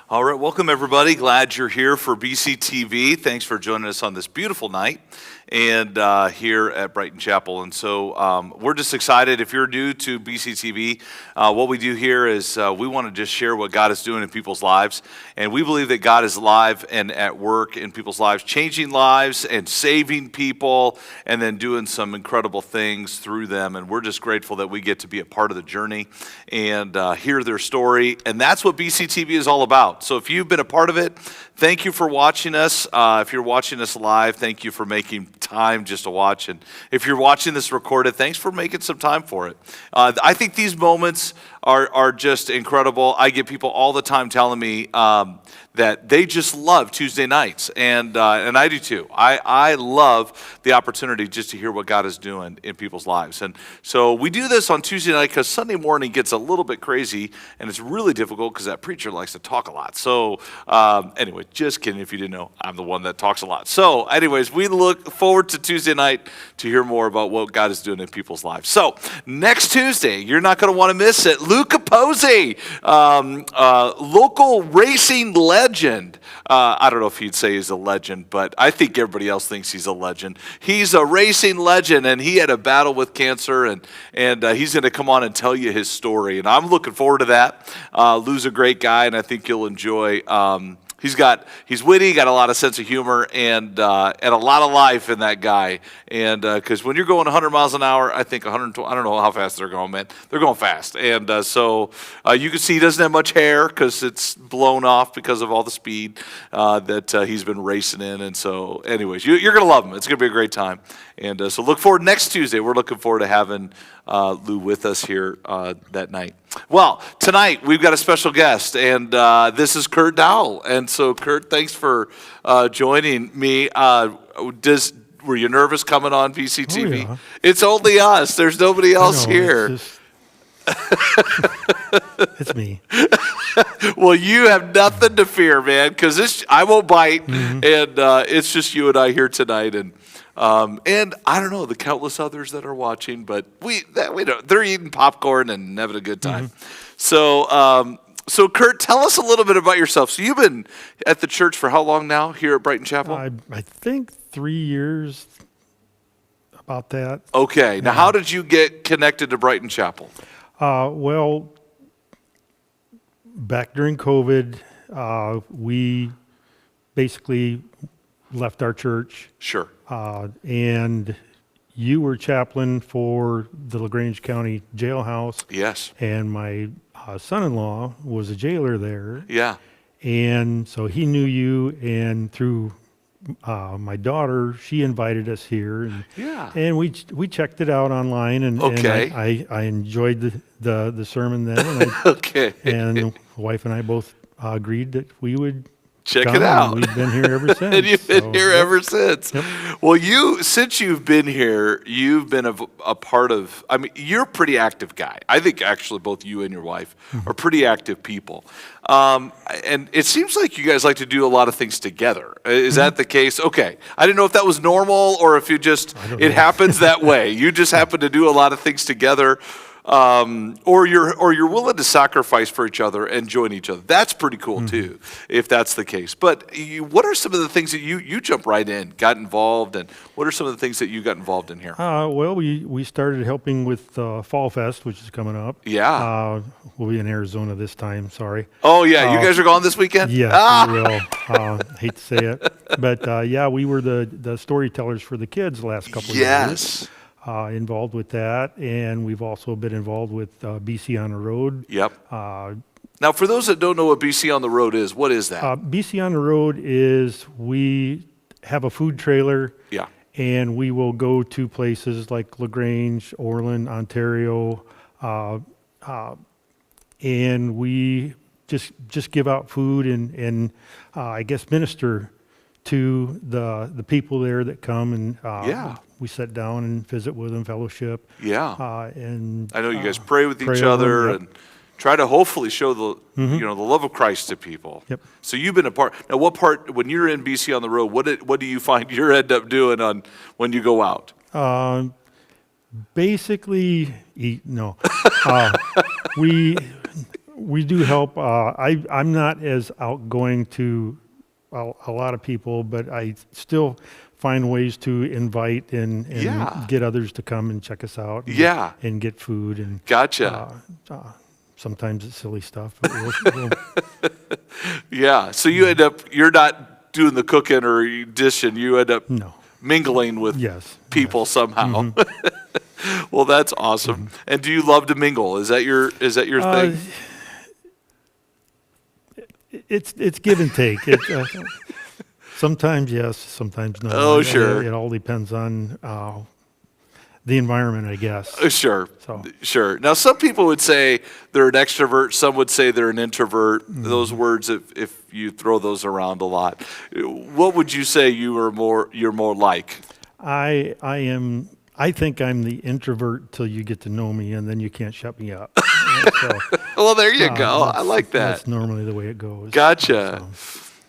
All right, welcome everybody. Glad you're here for BCTV. Thanks for joining us on this beautiful night and here at Brighton Chapel. And so we're just excited. If you're new to BCTV, what we do here is we want to just share what God is doing in people's lives. And we believe that God is alive and at work in people's lives, changing lives and saving people and then doing some incredible things through them. And we're just grateful that we get to be a part of the journey and hear their story. And that's what BCTV is all about. So if you've been a part of it, thank you for watching us. If you're watching us live, thank you for making time just to watch. And if you're watching this recorded, thanks for making some time for it. I think these moments are just incredible. I get people all the time telling me that they just love Tuesday nights, and I do too. I love the opportunity just to hear what God is doing in people's lives. And so we do this on Tuesday night because Sunday morning gets a little bit crazy, and it's really difficult because that preacher likes to talk a lot. So anyway, just kidding if you didn't know, I'm the one that talks a lot. So anyways, we look forward to Tuesday night to hear more about what God is doing in people's lives. So next Tuesday, you're not going to want to miss it. Luke Capozzi, local racing legend. I don't know if he'd say he's a legend, but I think everybody else thinks he's a legend. He's a racing legend, and he had a battle with cancer, and he's going to come on and tell you his story. And I'm looking forward to that. Lou's a great guy, and I think you'll enjoy. He's witty, got a lot of sense of humor, and a lot of life in that guy. And because when you're going 100 miles an hour, I think 120. I don't know how fast they're going, man. They're going fast, and so you can see he doesn't have much hair because it's blown off because of all the speed that he's been racing in. And so, anyways, you're gonna love him. It's gonna be a great time. And so look forward next Tuesday. We're looking forward to having Lou with us here that night. Well, tonight we've got a special guest, and this is Curt Dowell. And so, Curt, thanks for joining me. Were you nervous coming on BCTV? Oh, yeah. It's only us. There's nobody else here. It's me. Well, you have nothing to fear, man, because I won't bite, and it's just you and I here tonight, and I don't know the countless others that are watching, but we don't. They're eating popcorn and having a good time. So, Curt, tell us a little bit about yourself. So you've been at the church for how long now here at Brighton Chapel? I think 3 years, about that. Okay. Now, how did you get connected to Brighton Chapel? Well, back during COVID, we basically left our church. Sure. And you were chaplain for the LaGrange County jailhouse. Yes. And my son-in-law was a jailer there. Yeah. And so he knew you, and through my daughter, she invited us here, and we checked it out online, and I enjoyed the sermon then. And and the wife and I both agreed that we would check it out. We've been here ever since. And you've been here ever since. Yep. Well, since you've been here, you've been a part of, I mean, you're a pretty active guy. I think actually both you and your wife are pretty active people. And it seems like you guys like to do a lot of things together. Is that the case? Okay. I didn't know if that was normal or if it happens that way. You just happen to do a lot of things together. Or you're willing to sacrifice for each other and join each other. That's pretty cool too, if that's the case. But what are some of the things that you jump right in, got involved, and what are some of the things that you got involved in here? Well, we started helping with Fall Fest, which is coming up. Yeah. We'll be in Arizona this time. Sorry. Oh yeah, you guys are gone this weekend? Yeah, we will. Hate to say it, but we were the storytellers for the kids the last couple of years. Involved with that, and we've also been involved with BC on the Road. Yep. Now, for those that don't know what BC on the Road is, what is that? BC on the Road is we have a food trailer. Yeah. And we will go to places like LaGrange, Orland, Ontario, and we just give out food and I guess minister to the people there that come, and we sit down and visit with them, fellowship. Yeah. And I know you guys pray with each other and try to hopefully show the the love of Christ to people. Yep. So you've been a part. Now, what part when you're in BC on the Road? What do you find you end up doing when you go out? Basically, eat. No, we we do help. I'm not as outgoing to a lot of people, but I still find ways to invite and get others to come and check us out. And get food and Gotcha. Sometimes it's silly stuff. But we'll Yeah. So you're not doing the cooking or dishing. You end up mingling with people somehow. Well, that's awesome. And do you love to mingle? Is that your thing? It's give and take. Sometimes yes, sometimes no. Oh, sure. It all depends on the environment, I guess. Sure. Sure. Now, some people would say they're an extrovert. Some would say they're an introvert. Those words, if you throw those around a lot, what would you say you're more like? I am. I think I'm the introvert till you get to know me, and then you can't shut me up. Well, there you go. I like that. That's normally the way it goes. Gotcha.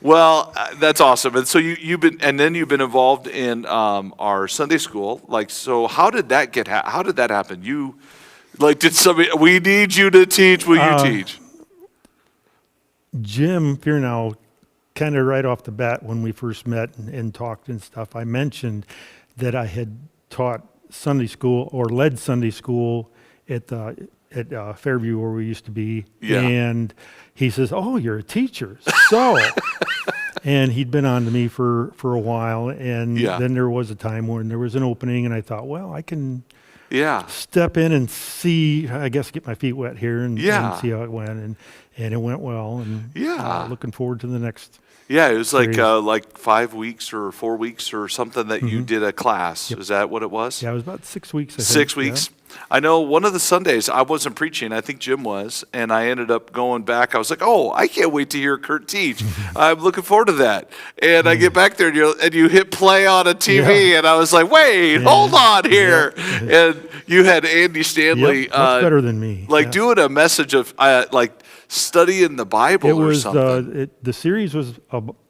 Well, that's awesome. And so you've been involved in our Sunday school. Like, so how did that how did that happen? Did somebody? We need you to teach. Will you teach? Jim Fearnow, kind of right off the bat when we first met and talked and stuff, I mentioned that I had taught Sunday school or led Sunday school at Fairview where we used to be. Yeah. And he says, "Oh, you're a teacher." So, and he'd been on to me for a while. And then there was a time when there was an opening and I thought, well, I can step in and see, I guess, get my feet wet here and see how it went. And it went well. And looking forward to the next. Yeah, it was like 5 weeks or 4 weeks or something that you did a class. Is that what it was? Yeah, it was about 6 weeks, I think. 6 weeks. Yeah. I know one of the Sundays I wasn't preaching. I think Jim was. And I ended up going back. I was like, oh, I can't wait to hear Curt teach. I'm looking forward to that. And I get back there and you hit play on a TV. And I was like, wait, hold on here. And you had Andy Stanley. Much better than me. Doing a message of studying the Bible or something. The series was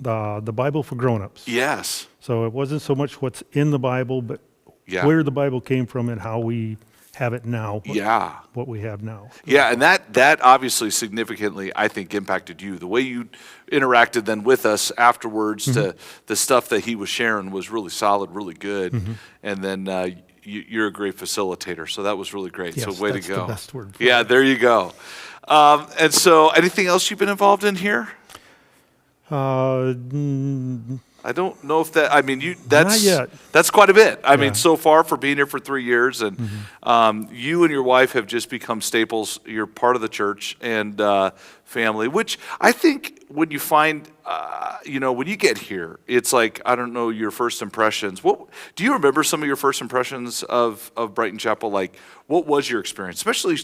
the Bible for grown-ups. Yes. So it wasn't so much what's in the Bible, but where the Bible came from and how we have it now. What we have now. Yeah, and that obviously significantly, I think, impacted you. The way you interacted then with us afterwards to the stuff that he was sharing was really solid, really good. And then you're a great facilitator, so that was really great. Yes, so way to that's go. The best word. Yeah, there you go. And so, anything else you've been involved in here? I don't know if that. I mean, that's not yet. That's quite a bit. I mean, so far for being here for 3 years, and you and your wife have just become staples. You're part of the church and family, which I think when you find, when you get here, it's like, I don't know, your first impressions. What do you remember? Some of your first impressions of Brighton Chapel? Like, what was your experience, especially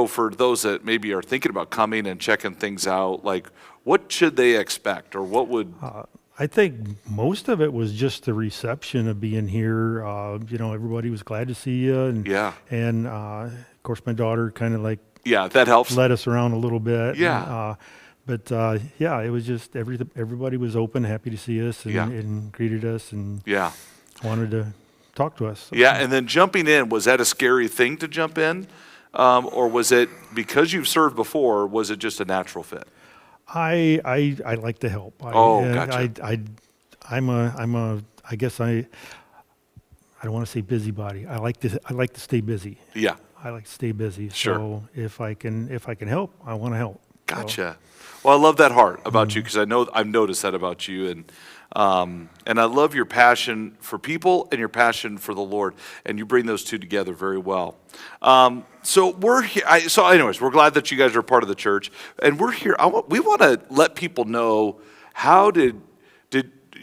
for those that maybe are thinking about coming and checking things out? Like, what should they expect, or what would? I think most of it was just the reception of being here. Everybody was glad to see you, and of course my daughter kind of that helps, led us around a little bit. But it was just everybody was open, happy to see us, and greeted us, and wanted to talk to us. So. Yeah, and then jumping in, was that a scary thing to jump in, or was it because you've served before? Was it just a natural fit? I like to help. Gotcha. I guess I don't want to say busybody. I like to stay busy. Yeah. I like to stay busy. Sure. So if I can help, I want to help. Gotcha. Well, I love that heart about you, because I've noticed that about you, and I love your passion for people and your passion for the Lord, and you bring those two together very well. So we're here. Anyways, we're glad that you guys are part of the church, and we're here. We want to let people know, how did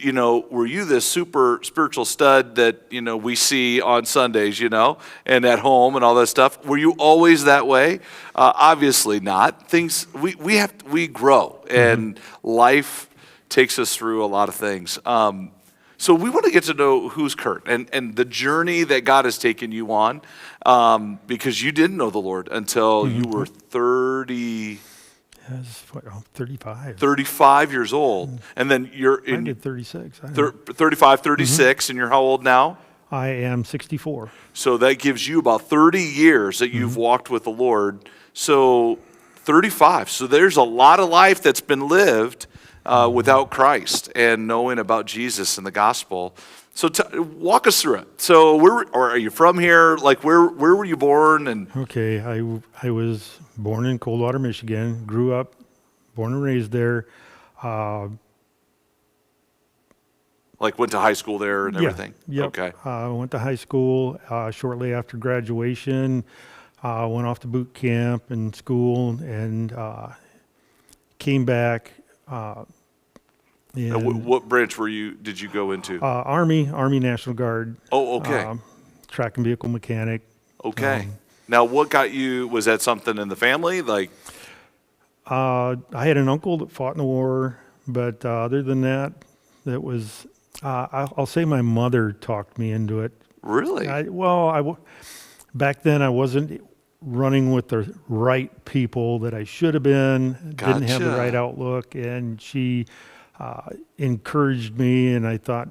were you this super spiritual stud that we see on Sundays, and at home and all that stuff? Were you always that way? Obviously not. Things we grow, and life takes us through a lot of things. So we want to get to know who's Curt and the journey that God has taken you on, because you didn't know the Lord until you were 30. I was 35. 35 years old. And then you're I did 36. 35, 36, and you're how old now? I am 64. So that gives you about 30 years that you've walked with the Lord. So 35. So there's a lot of life that's been lived without Christ and knowing about Jesus and the gospel. So walk us through it. So or are you from here? Like where were you born? And Okay, I was born in Coldwater, Michigan. Grew up, born and raised there. like went to high school there and everything? Yep. Okay. Went to high school shortly after graduation. Went off to boot camp and school and came back. What branch did you go into? Army National Guard. Oh, okay. Track and vehicle mechanic. Okay. Now, what got you, was that something in the family? Like, I had an uncle that fought in the war, but other than that, that was, I'll say my mother talked me into it. really? Back then I wasn't running with the right people that I should have been, didn't have the Gotcha. right outlook, and she encouraged me, and I thought,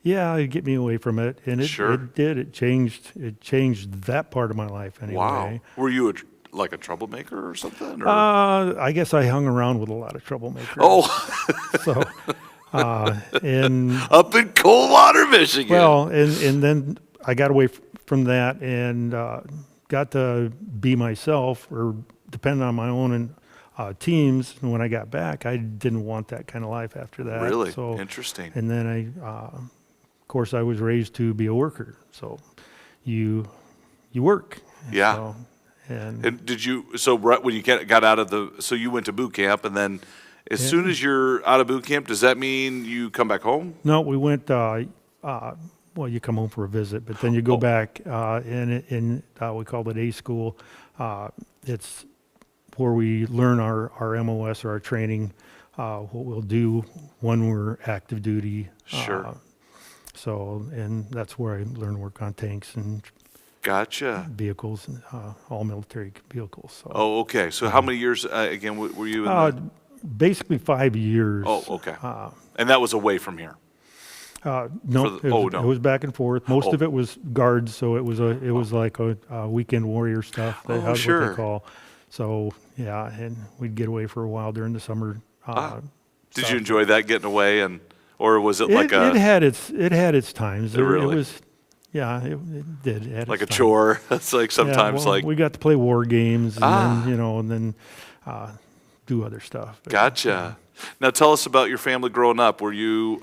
it'd get me away from it, and Sure. it did. It changed that part of my life anyway. Wow. Were you like a troublemaker or something? Or? I guess I hung around with a lot of troublemakers. Oh, So, and up in Coldwater, Michigan. well, and then I got away from that and got to be myself or depend on my own teams. And when I got back, I didn't want that kind of life after that. Really? So, Interesting. And then of course, I was raised to be a worker. So you work. Yeah. So, and when you got out of so you went to boot camp, and then as soon as you're out of boot camp, does that mean you come back home? no, we went, well, you come home for a visit, but then you go back in we called it A school. It's where we learn our MOS or our training, what we'll do when we're active duty. Sure. And that's where I learned to work on tanks and Gotcha. vehicles, all military vehicles. So. Oh, okay. So how many years, again, were you in the... Basically 5 years. Oh, okay. And that was away from here? No, it was back and forth. Most of it was guards, so it was like a weekend warrior stuff. That's sure. what they call. So yeah, and we'd get away for a while during the summer. Did you enjoy that, getting away, or was it like it had its times. Really? It was, yeah, it did. It had like a its times. chore? It's like sometimes well, we got to play war games, and then do other stuff. But, Gotcha. Now tell us about your family growing up. Were you?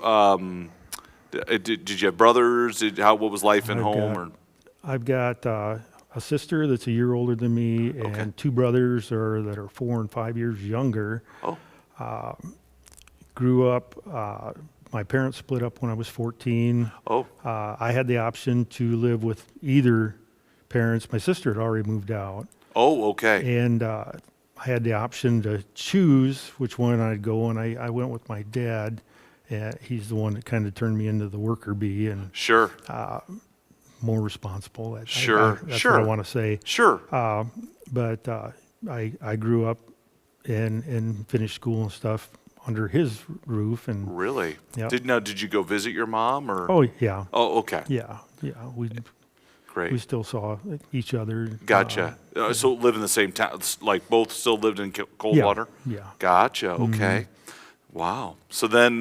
Did you have brothers? What was life in home? I've got a sister that's a year older than me, and two brothers that are 4 and 5 years younger. Oh. Grew up. My parents split up when I was 14. Oh. I had the option to live with either parents. My sister had already moved out. Oh, okay. And I had the option to choose which one I'd go, and I went with my dad. He's the one that kind of turned me into the worker bee and Sure. more responsible. Sure. That's what I want to say. Sure. But I grew up and finished school and stuff under his roof. And Really? Yeah. Did you go visit your mom or? oh yeah, Oh, okay. yeah. We Great. still saw each other. Gotcha. So live in the same town, like both still lived in Coldwater? Yeah. Gotcha. Okay. Wow. So then,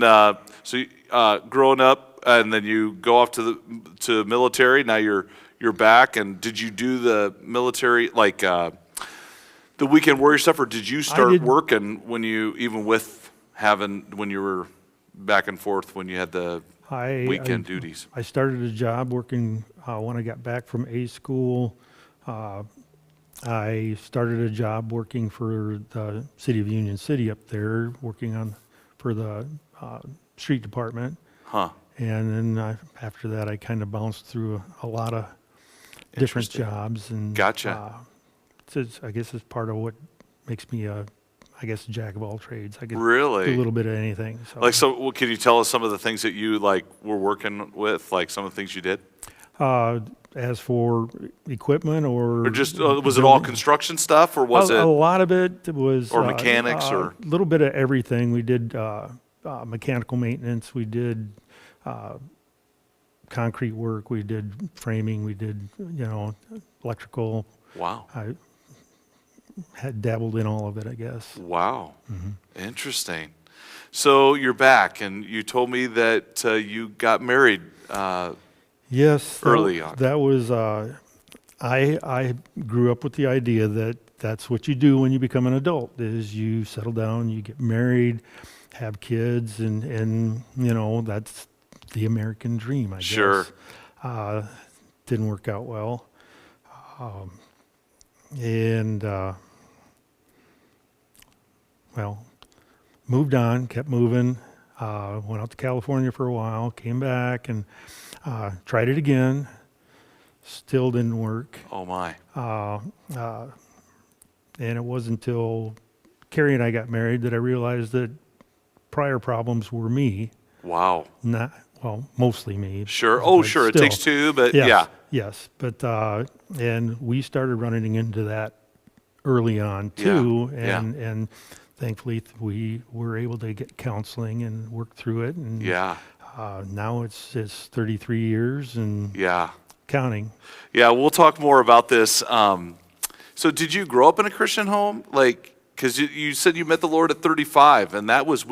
growing up, and then you go off to military. Now you're back, and did you do the military like the weekend warrior stuff, or did you start working when you when you were back and forth when you had the weekend duties? I started a job working when I got back from A school. I started a job working for the city of Union City up there, working for the street department. Huh. And then after that, I kind of bounced through a lot of different jobs. And Gotcha. I guess it's part of what makes me a jack of all trades. I can Really? do a little bit of anything. So. Can you tell us some of the things that you were working with, like some of the things you did? As for equipment or just was it all construction stuff, or was it a lot of it was or mechanics or a little bit of everything. We did mechanical maintenance. We did concrete work. We did framing. We did electrical. Wow. had dabbled in all of it, I guess. Wow. Interesting. So you're back, and you told me that you got married Yes, early on. that was. I grew up with the idea that that's what you do when you become an adult: is you settle down, you get married, have kids, and that's the American dream, I guess. Sure. Didn't work out well, and moved on, kept moving. Went out to California for a while, came back and tried it again. Still didn't work. Oh my. And it wasn't until Carrie and I got married that I realized that prior problems were me. Wow. Mostly me. Sure. Oh, sure. It takes two, but yes, yeah. Yes. But, and we started running into that early on too. And thankfully we were able to get counseling and work through it. And now it's 33 years and counting. Yeah, we'll talk more about this. So did you grow up in a Christian home? Like, because you said you met the Lord at 35, and that was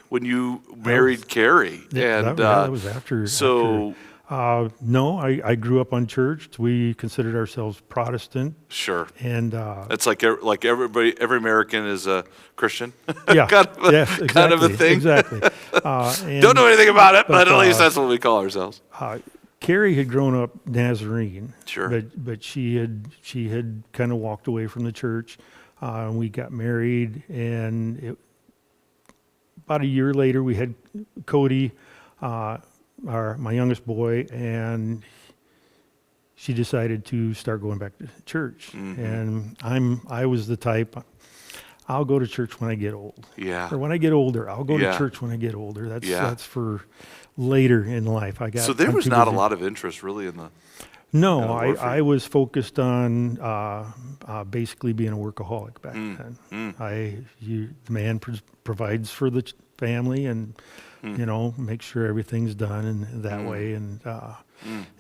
when you married Carrie. And that was after. So. No, I grew up unchurched. We considered ourselves Protestant. Sure. And it's like everybody, every American is a Christian. Yeah. Kind of a thing. Exactly. Don't know anything about it, but at least that's what we call ourselves. Carrie had grown up Nazarene. Sure. But she had kind of walked away from the church. We got married, and about a year later, we had Cody, my youngest boy, and she decided to start going back to church. And I was the type, I'll go to church when I get old. Yeah. Or when I get older, I'll go to church when I get older. That's for later in life. So there was not a lot of interest really in the. No, I was focused on basically being a workaholic back then. The man provides for the family and make sure everything's done in that way, and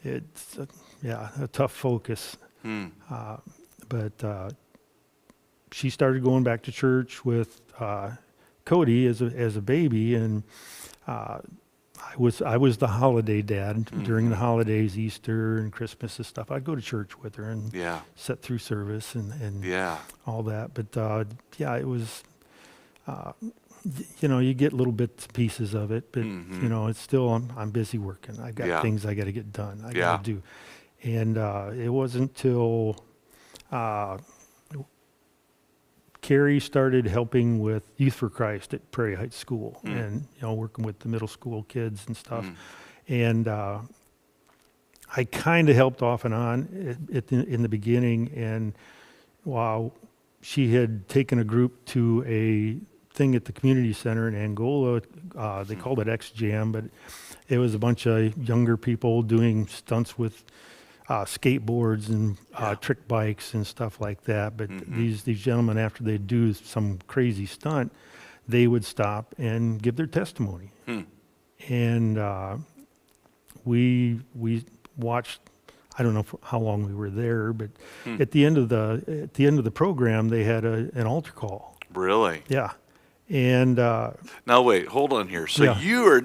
it's a tough focus. But she started going back to church with Cody as a baby, and I was the holiday dad during the holidays, Easter and Christmas and stuff. I'd go to church with her and sit through service and all that. But it was, you get little bits and pieces of it, but it's still I'm busy working. I got things I got to get done. I got to do, and it wasn't till Carrie started helping with Youth for Christ at Prairie Heights School, and working with the middle school kids and stuff. And I kind of helped off and on in the beginning. And while she had taken a group to a thing at the community center in Angola, they called it X Jam, but it was a bunch of younger people doing stunts with skateboards and trick bikes and stuff like that. But these gentlemen, after they'd do some crazy stunt, they would stop and give their testimony. And we watched. I don't know how long we were there, but at the end of the program, they had an altar call. Really? Yeah. And now wait, hold on here. So you're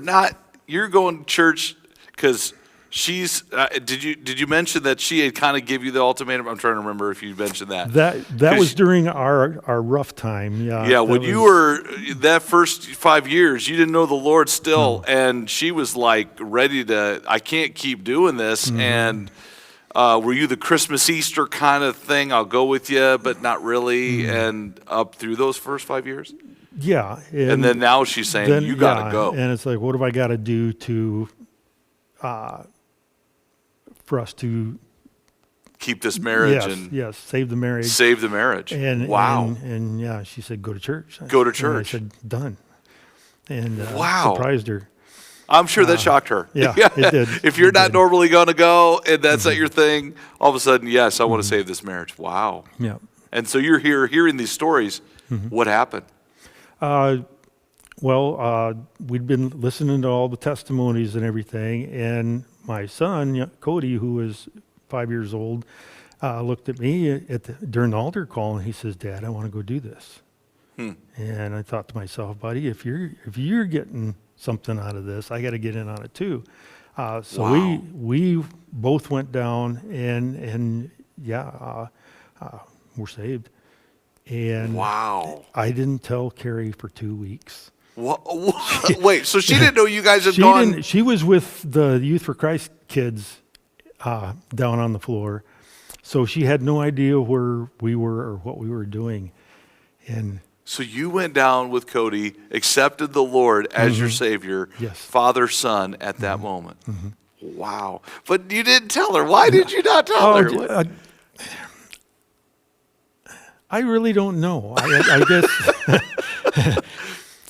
going to church because. She's. Did you mention that she had kind of give you the ultimatum? I'm trying to remember if you mentioned that. That was during our rough time. Yeah. Yeah. When you were that first 5 years, you didn't know the Lord still, and she was like ready to. I can't keep doing this. And were you the Christmas Easter kind of thing? I'll go with you, but not really. And up through those first 5 years. Yeah. And then now she's saying you got to go. And it's like, what have I got to do to? For us to keep this marriage save the marriage. Save the marriage. And wow. And she said, go to church. Go to church. And I said, done. And wow. Surprised her. I'm sure that shocked her. Yeah, it did. If you're not normally going to go and that's not your thing, all of a sudden, yes, I want to save this marriage. Wow. Yeah. And so you're here hearing these stories. What happened? We'd been listening to all the testimonies and everything, and my son, Cody, who was 5 years old, looked at me during the altar call, and he says, "Dad, I want to go do this." And I thought to myself, buddy, if you're getting something out of this, I got to get in on it too. So Wow. we both went down, and we're saved. And Wow. I didn't tell Carrie for 2 weeks. Wait, so she didn't know you guys had She gone? didn't. She was with the Youth for Christ kids down on the floor, so she had no idea where we were or what we were doing. And So you went down with Cody, accepted the Lord as your Savior, Yes. Father, Son, at that moment. Wow. But you didn't tell her. Why did you not tell her? What- I really don't know. I guess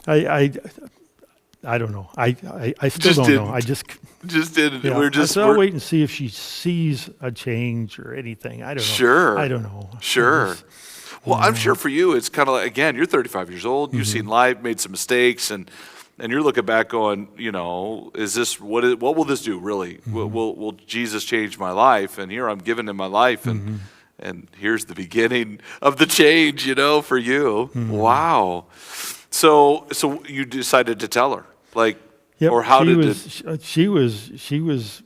I don't know. I still Just don't didn't. know. I just Just didn't. yeah. We're just. So I'll we're- wait and see if she sees a change or anything. I don't know. Sure. I don't know. Sure. Well, I'm sure for you, it's kind of like, again, you're 35 years old. You've seen life, made some mistakes, and you're looking back going, is this what will this do really? Will Jesus change my life? And here I'm giving him my life, and here's the beginning of the change, for you. Wow. So you decided to tell her, like, Yep, or how she did was, it? she was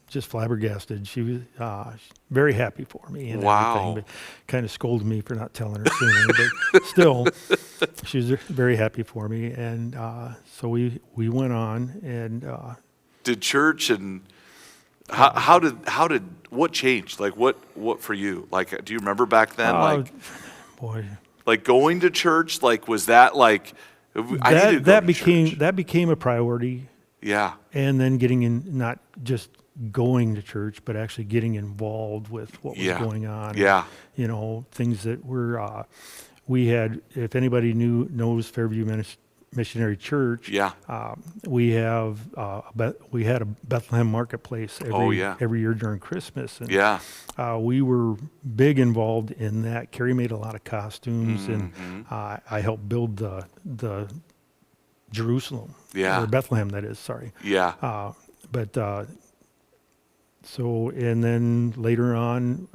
just flabbergasted. She was very happy for me and Wow. everything, but kind of scolded me for not telling her sooner. But still, she was very happy for me, and so we went on, and Did church and how did what changed? Like what for you? Like, do you remember back then? Like boy, going to church. Like, was that like? I needed to go to church. that became a priority, Yeah. and then getting in, not just going to church, but actually getting involved with what was Yeah. going on. Yeah. Things that were, we had, if anybody knows Fairview Missionary Church, Yeah. we had a Bethlehem marketplace every year during Christmas. And, Yeah. we were big involved in that. Carrie made a lot of costumes, and I helped build the Jerusalem. Yeah. Or Bethlehem, that is, sorry. Yeah. So, and then later on,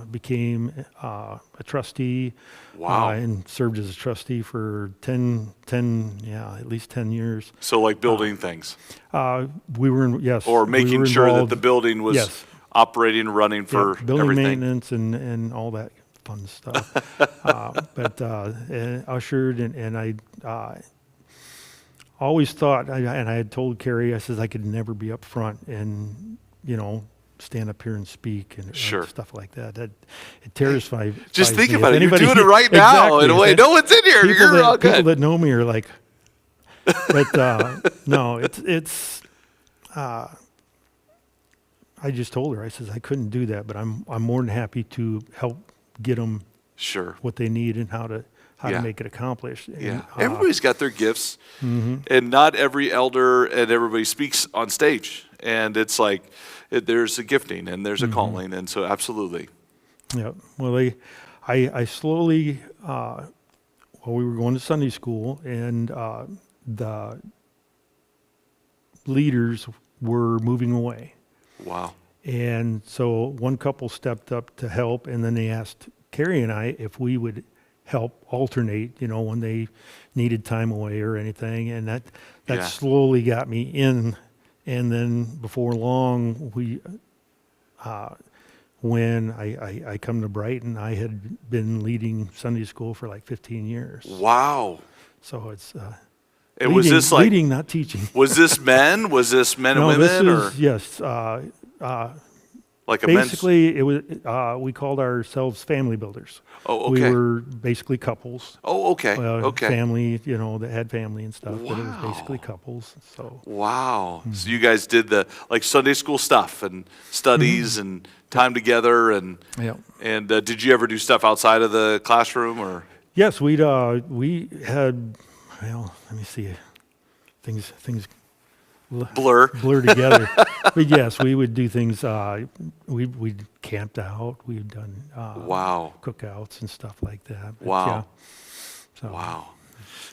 became a trustee. Wow. And served as a trustee for at least 10 years. So like building things, We were, yes. or we making were sure that involved- the building was Yes. operating, running for building everything. maintenance and all that fun stuff. And ushered, and I always thought, and I had told Carrie, I says I could never be up front and stand up here and speak and Sure. stuff like that. That it terrifies. Just think me. If about it. You're anybody- doing it right now in a Exactly. way. No one's in here. You're all People good. that know me are like, but no, it's. I just told her, I says I couldn't do that, but I'm more than happy to help get them Sure. what they need and how to Yeah. make it accomplished. And, Yeah. Everybody's got their gifts, and not every elder and everybody speaks on stage. And it's like there's a gifting and there's a calling, and so absolutely. Yeah. Well, I slowly, we were going to Sunday school, and the leaders were moving away. Wow. And so one couple stepped up to help, and then they asked Carrie and I if we would help alternate, when they needed time away or anything. And that Yeah. slowly got me in. And then before long, when I come to Brighton, I had been leading Sunday school for like 15 years. Wow. So it's And was this like leading, not teaching. Was this men? Was this men and No, women, this or is yes. like a men's? Basically, it was. We called ourselves family builders. Oh, We okay. were basically couples. Oh, okay. Okay. Family, that had family and stuff, but it was Wow. basically couples. So Wow. So you guys did the like Sunday school stuff and studies and time together, and yeah. and did you ever do stuff outside of the classroom, or? Yes, we had. Well, let me see. Things Blur. blur together. But yes, we would do things. We camped out. We've done Wow. cookouts and stuff like that. But Wow. yeah, so, Wow.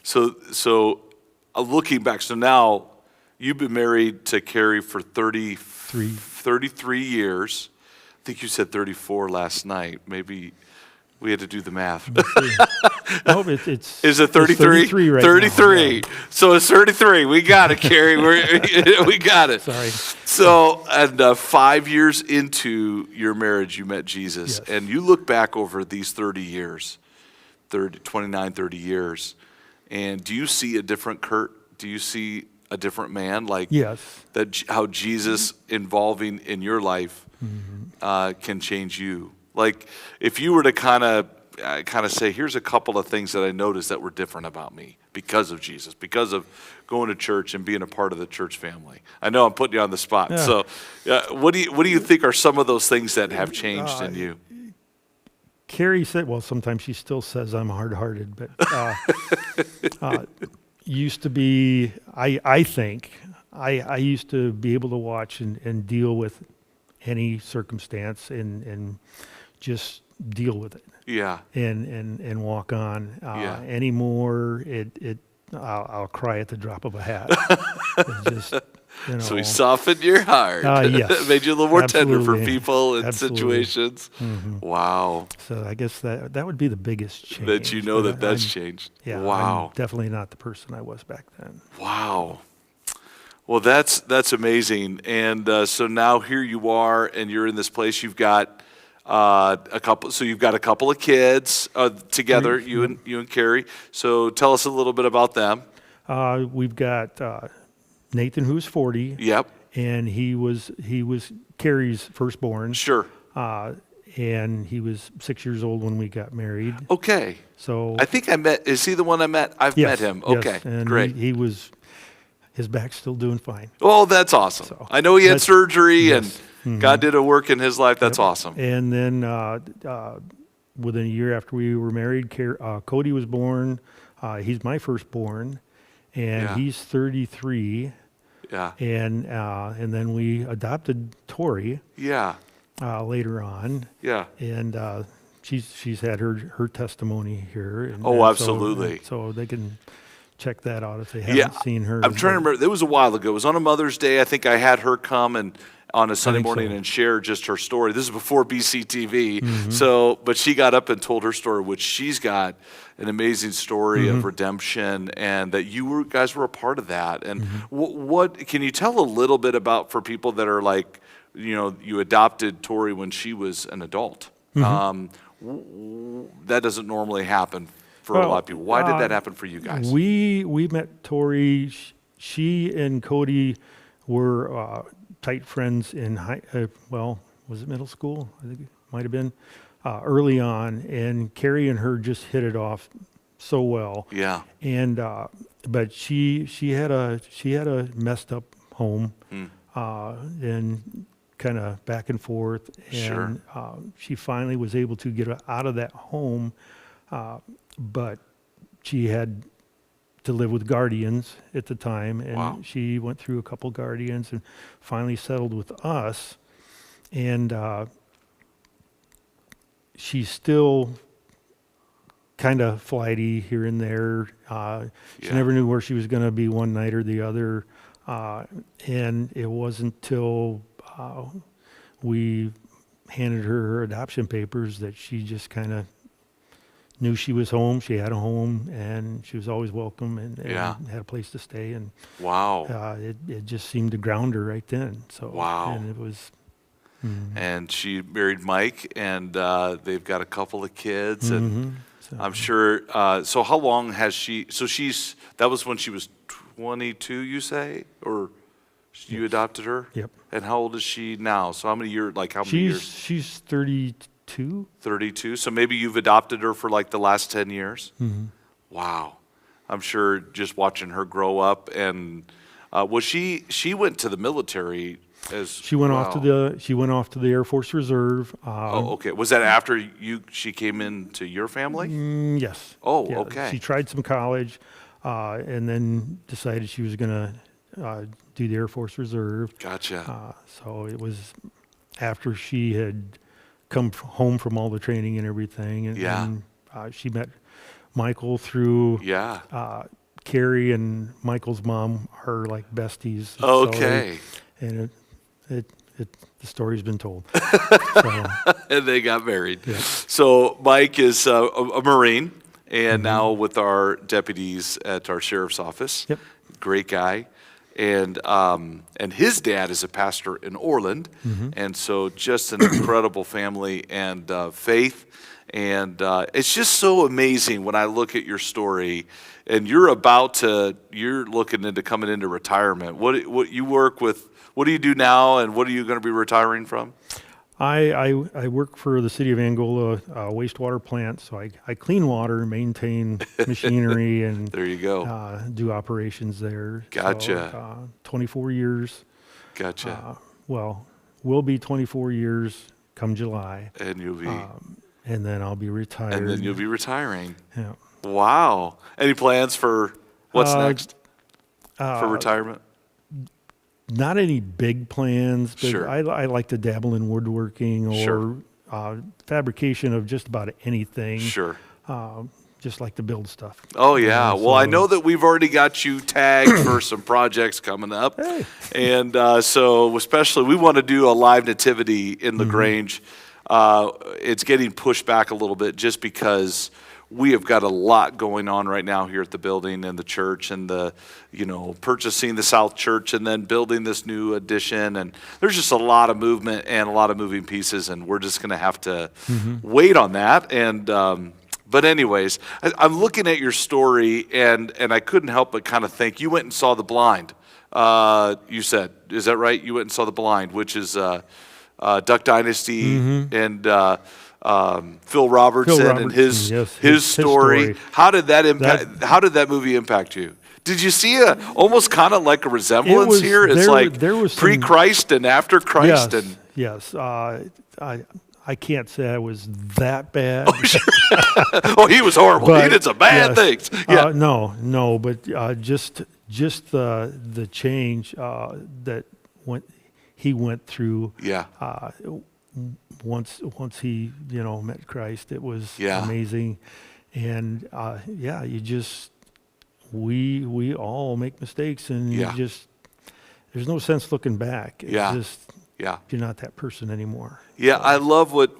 So looking back, so now you've been married to Carrie for 33 years. think you said 34 last night. Maybe we had to do the math. No, it's Is it 33? It's 33 right 33. now. Yeah. So it's 33. We got it, Carrie. We got it. Sorry. So, and 5 years into your marriage, you met Jesus. Yes. And you look back over these 30 years, 29, 30 years, and do you see a different Curt? Do you see a different man? Like, yes. How Jesus involving in your life can change you? Like, if you were to kind of say, here's a couple of things that I noticed that were different about me because of Jesus, because of going to church and being a part of the church family. I know I'm putting you on the spot. Yeah. So, what do you think are some of those things that have changed in you? Carrie said, well, sometimes she still says I'm hard-hearted, but used to be, I think, I used to be able to watch and deal with any circumstance and just deal with it. Yeah. And walk on. Yeah. Anymore, I'll cry at the drop of a hat. It's just, So he softened your heart. Yes. Made you a little more Absolutely. tender for people and Absolutely. situations. Mm-hmm. Wow. So I guess that would be the biggest change. That you know But that's I'm- changed. Yeah. Wow. I'm definitely not the person I was back then. Wow. Well, that's amazing. And so now here you are, and you're in this place. You've got a couple. So you've got a couple of kids together, you and Carrie. So tell us a little bit about them. We've got Nathan, who's 40. Yep. And he was Carrie's firstborn. Sure. And he was 6 years old when we got married. Okay. So I think I met. Is he the one I met? I've met him. Okay. Yes. And Great. his back's still doing fine. Oh, that's awesome. So, I know he had surgery, yes. and God did a work in his life. That's awesome. And then within a year after we were married, Cody was born. He's my firstborn, and he's 33. Yeah. And then we adopted Tori. Yeah. Later on. Yeah. And she's had her testimony here. And, Oh, and absolutely. So they can check that out if they haven't seen her. I'm trying to remember. It was a while ago. It was on a Mother's Day. I think I had her come and on a Sunday morning and share just her story. This is before BCTV. Mm-hmm. So, but she got up and told her story, which she's got an amazing story of redemption, and that you guys were a part of that. And what can you tell a little bit about for people that are like, you adopted Tori when she was an adult. That doesn't normally happen for a lot of people. Why did that happen for you guys? We met Tori. She and Cody were tight friends in was it middle school? I think it might have been early on. And Carrie and her just hit it off so well. Yeah. And but she had a messed up home, and kind of back and forth, and she finally was able to get out of that home, but she had to live with guardians at the time, and she went through a couple guardians and finally settled with us, and she's still kind of flighty here and there. She never knew where she was going to be one night or the other, and it wasn't till we handed her adoption papers that she just kind of knew she was home. She had a home, and she was always welcome, and had a place to stay. And it just seemed to ground her right then. So and it was. And she married Mike, and they've got a couple of kids, and so, I'm sure. So how long has she? So that was when she was 22, you say, or you adopted her? Yep. And how old is she now? So how many years? Like how many years? She's 32. 32. So maybe you've adopted her for like the last 10 years. Wow. I'm sure just watching her grow up, and she went to the military. She went off to the Air Force Reserve. Okay. Was that after she came into your family? Yes. Oh, yeah. okay. She tried some college, and then decided she was going to do the Air Force Reserve. Gotcha. So it was after she had come home from all the training and everything, and she met Michael through Carrie, and Michael's mom are like besties. Okay. So and it the story's been told. So, And they got married. Yeah. So Mike is a Marine, and now with our deputies at our sheriff's office. Yep. Great guy. And his dad is a pastor in Orland, and so just an incredible family and faith. And it's just so amazing when I look at your story, and you're looking into coming into retirement. What you work with? What do you do now, and what are you going to be retiring from? I work for the city of Angola wastewater plant, so I clean water, maintain machinery, and There you go. do operations there. Gotcha. So, 24 years. Gotcha. Will be 24 years come July, And you'll be, and then I'll be retired. and then you'll be retiring. Yeah. Wow. Any plans for what's next for retirement? Not any big plans, but Sure. I like to dabble in woodworking or Sure. fabrication of just about anything. Sure. Just like to build stuff. Oh yeah. Yeah, Well, I so- know that we've already got you tagged for some projects coming up, Hey. and so especially we want to do a live nativity in the Grange. It's getting pushed back a little bit just because we have got a lot going on right now here at the building and the church, and purchasing the South Church and then building this new addition, and there's just a lot of movement and a lot of moving pieces, and we're just going to have to wait on that. And but anyways, I'm looking at your story, and I couldn't help but kind of think you went and saw The Blind. You said, is that right? You went and saw The Blind, which is Duck Dynasty, and Phil Robertson and his yes, his his story. story. How did that impact? How did that movie impact you? Did you see almost kind of like a resemblance was- here? It's there- like there was some- pre-Christ and after Christ, and Yes. I can't say I was that bad. oh, he was horrible. He but did some bad yes. things. Yeah, No, but just the change that he went through. yeah, Once he met Christ, it was Yeah. amazing, and we all make mistakes, and Yeah. there's no sense looking back. It's Yeah. just yeah. you're not that person anymore. Yeah, I love what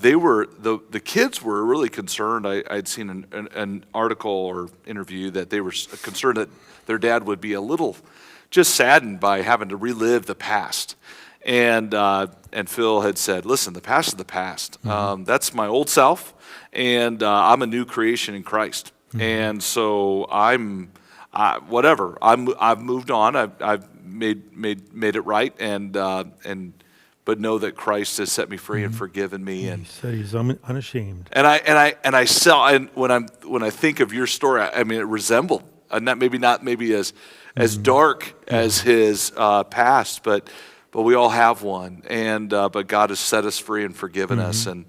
they were. The kids were really concerned. I'd seen an article or interview that they were concerned that their dad would be a little just saddened by having to relive the past. And Phil had said, "Listen, the past is the past. That's my old self, and I'm a new creation in Christ. And so whatever. I've moved on. I've made it right, but know that Christ has set me free and forgiven me." He And said he's unashamed. when I think of your story, I mean, it resembled, not maybe as dark as his past, but we all have one, and but God has set us free and forgiven us, and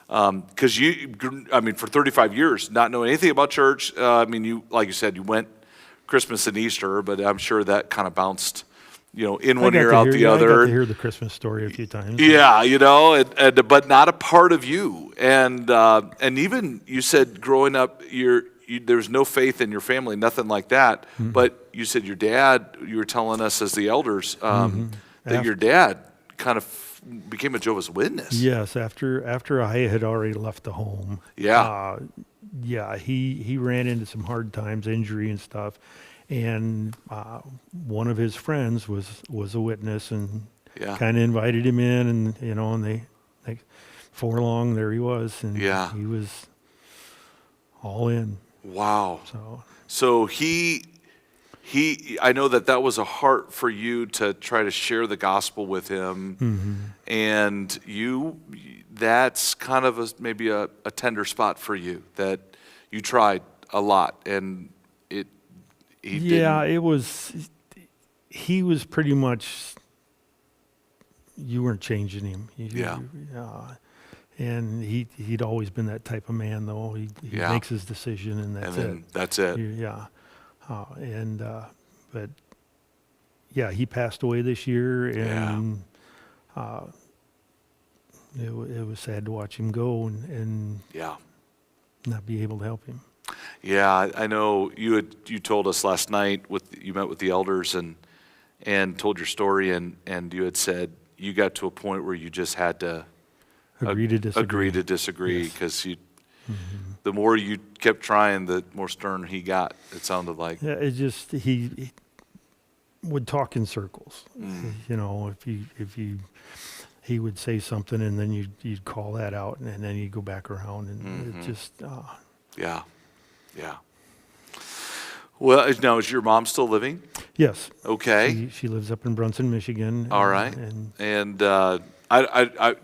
because for 35 years, not knowing anything about church, you, like you said, you went Christmas and Easter, but I'm sure that kind of bounced, in one ear, out the other. I got to hear the Christmas story a few times. Yeah, but not a part of you, and even you said growing up, there was no faith in your family, nothing like that. But you said your dad. You were telling us as the elders that your dad kind of became a Jehovah's Witness. Yes, after I had already left the home. Yeah. He ran into some hard times, injury and stuff, and one of his friends was a witness and Yeah. kind of invited him in, and and they before long there he was, and Yeah. he was all in. Wow. So So I know that was a heart for you to try to share the gospel with him, and that's kind of maybe a tender spot for you, that you tried a lot, and he didn't. he was pretty much, you weren't changing him. Yeah. And he'd always been that type of man, though. He Yeah. makes his decision, and that's And then it. that's it. Yeah. But yeah, he passed away this year, and it was sad to watch him go and Yeah. not be able to help him. Yeah, I know you told us last night you met with the elders and told your story, and you had said, you got to a point where you just had to agree to disagree Yes. because the more you kept trying, the more stern he got. It sounded like. Yeah, it just he would talk in circles. You know, he would say something and then you'd call that out and then you'd go back around and it just Yeah. Well, now is your mom still living? Yes. Okay. She lives up in Brunson, Michigan. All right. And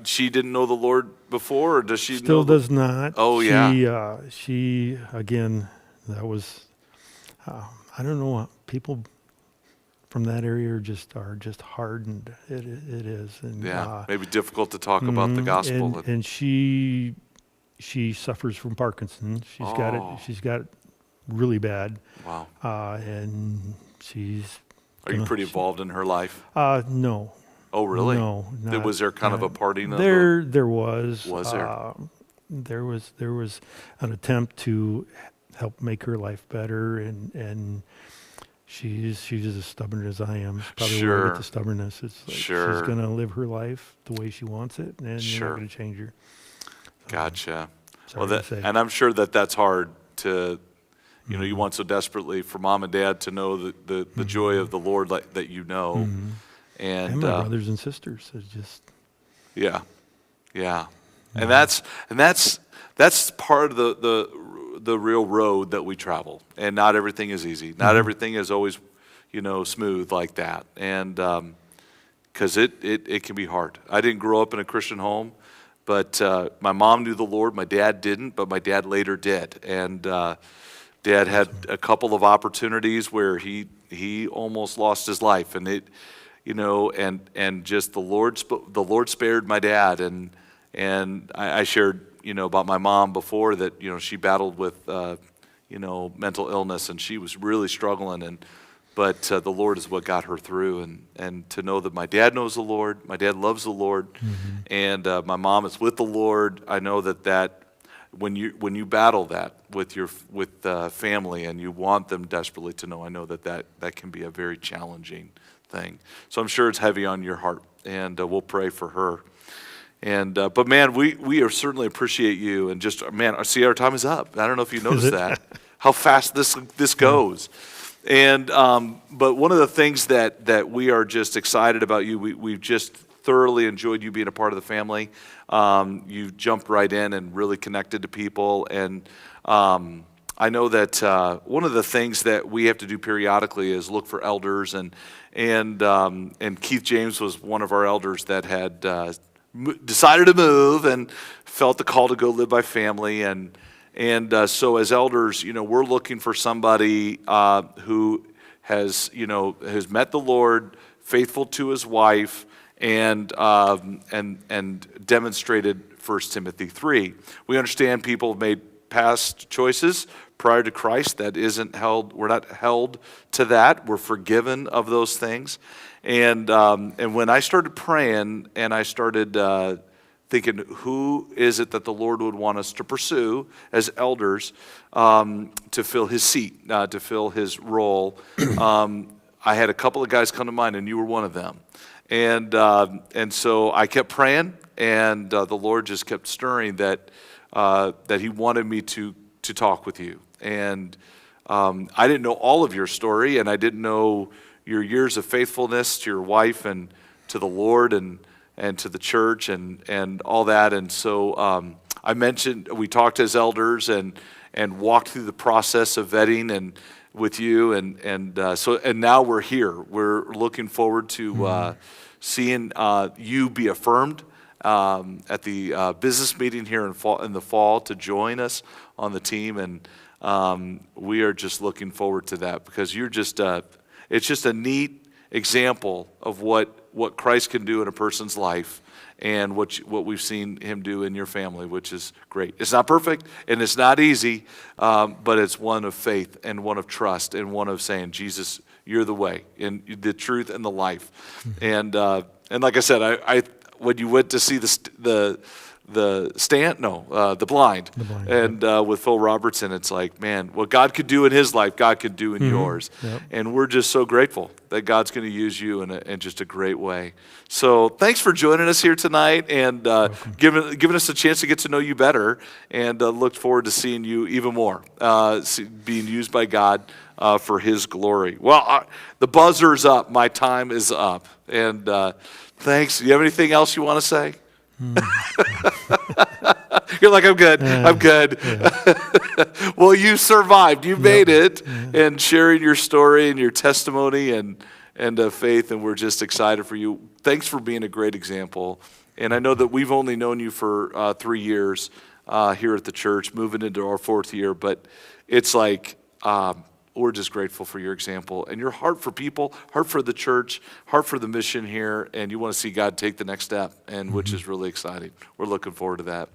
she didn't know the Lord before, or does she? Still does not. Oh, yeah. She again. That was. I don't know. People from that area are just hardened. It is. And, maybe difficult to talk about the gospel. And she suffers from Parkinson's. She's got it. She's got it really bad. Wow. And she's. Are you pretty involved in her life? No. Oh, really? No. Was there kind of a parting? There was. Was there? There was an attempt to help make her life better, and she's as stubborn as I am. Probably where I get the stubbornness. It's like she's going to live her life the way she wants it, and you're not going to change her. Gotcha. Well, and I'm sure that's hard to, you want so desperately for mom and dad to know the joy of the Lord that you know. And my brothers and sisters. It's just. Yeah. And that's part of the real road that we travel. And not everything is easy. Not everything is always, smooth like that. And because it can be hard. I didn't grow up in a Christian home, but my mom knew the Lord. My dad didn't, but my dad later did. And Dad had a couple of opportunities where he almost lost his life, and and just the Lord spared my dad. And I shared, about my mom before that, she battled with, mental illness, and she was really struggling. But the Lord is what got her through. And to know that my dad knows the Lord, my dad loves the Lord, and my mom is with the Lord. I know that when you battle that with family and you want them desperately to know, I know that can be a very challenging thing. So I'm sure it's heavy on your heart, and we'll pray for her. And but man, we certainly appreciate you, and just man, see, our time is up. I don't know if you noticed that, how fast this goes. And but one of the things that we are just excited about you, we've just thoroughly enjoyed you being a part of the family. You jumped right in and really connected to people, and I know that one of the things that we have to do periodically is look for elders, and Keith James was one of our elders that had decided to move and felt the call to go live by family, and so as elders, we're looking for somebody who has met the Lord, faithful to his wife, and demonstrated 1 Timothy 3. We understand people have made past choices prior to Christ. That isn't held. We're not held to that. We're forgiven of those things. And when I started praying and I started thinking, who is it that the Lord would want us to pursue as elders to fill his seat, to fill his role, I had a couple of guys come to mind, and you were one of them. And so I kept praying, and the Lord just kept stirring that he wanted me to talk with you. And I didn't know all of your story, and I didn't know your years of faithfulness to your wife and to the Lord and to the church and all that. And so I mentioned, we talked as elders and walked through the process of vetting and with you, and now we're here. We're looking forward to seeing you be affirmed at the business meeting here in the fall to join us on the team, and we are just looking forward to that, because you're just it's just a neat example of what Christ can do in a person's life, and what we've seen him do in your family, which is great. It's not perfect, and it's not easy, but it's one of faith and one of trust and one of saying, Jesus, you're the way and the truth and the life. And like I said, I when you went to see the the blind. And with Phil Robertson, it's like, man, what God could do in his life, God could do in yours. Yep. And we're just so grateful that God's going to use you in just a great way. So thanks for joining us here tonight and giving us a chance to get to know you better, and look forward to seeing you even more, being used by God for his glory. Well, the buzzer's up. My time is up. And thanks. Do you have anything else you want to say? You're like, I'm good. I'm good. Yeah. Well, you survived. You made it, and sharing your story and your testimony and faith, and we're just excited for you. Thanks for being a great example. And I know that we've only known you for 3 years here at the church, moving into our 4th year, but it's like we're just grateful for your example and your heart for people, heart for the church, heart for the mission here, and you want to see God take the next step, and which is really exciting. We're looking forward to that.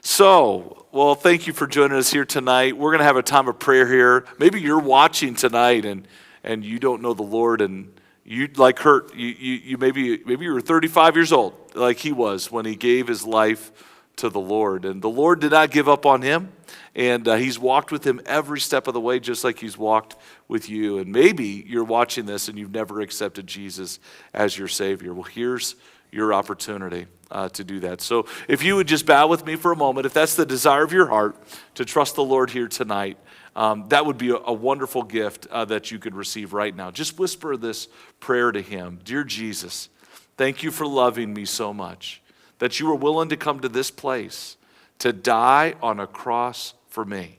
So, well, thank you for joining us here tonight. We're going to have a time of prayer here. Maybe you're watching tonight and you don't know the Lord, and you, like Curt, you maybe you were 35 years old, like he was when he gave his life to the Lord. And the Lord did not give up on him. And he's walked with him every step of the way, just like he's walked with you. And maybe you're watching this and you've never accepted Jesus as your Savior. Well, here's your opportunity to do that. So if you would just bow with me for a moment, if that's the desire of your heart to trust the Lord here tonight, that would be a wonderful gift that you could receive right now. Just whisper this prayer to him. Dear Jesus, thank you for loving me so much that you were willing to come to this place to die on a cross for me,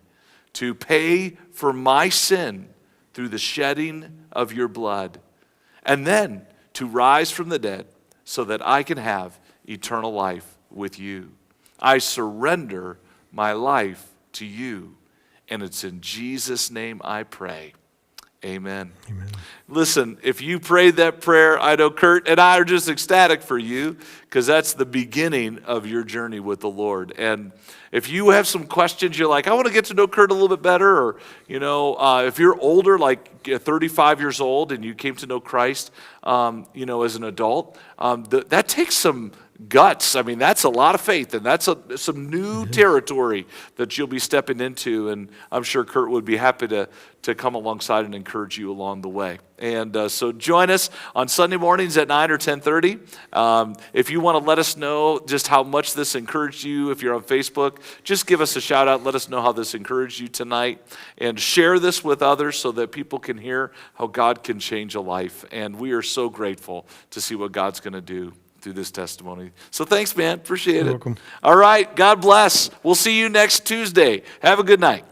to pay for my sin through the shedding of your blood, and then to rise from the dead so that I can have eternal life with you. I surrender my life to you, and it's in Jesus' name I pray. Amen. Amen. Listen, if you prayed that prayer, I know Curt and I are just ecstatic for you, because that's the beginning of your journey with the Lord. And if you have some questions, you're like, I want to get to know Curt a little bit better, or, if you're older, like 35 years old, and you came to know Christ, as an adult, that takes some guts. I mean, that's a lot of faith, and that's some new territory that you'll be stepping into, and I'm sure Curt would be happy to come alongside and encourage you along the way. And so join us on Sunday mornings at 9 or 10:30. If you want to let us know just how much this encouraged you, if you're on Facebook, just give us a shout out. Let us know how this encouraged you tonight, and share this with others so that people can hear how God can change a life. And we are so grateful to see what God's going to do through this testimony. So thanks, man. Appreciate it. You're welcome. All right. God bless. We'll see you next Tuesday. Have a good night.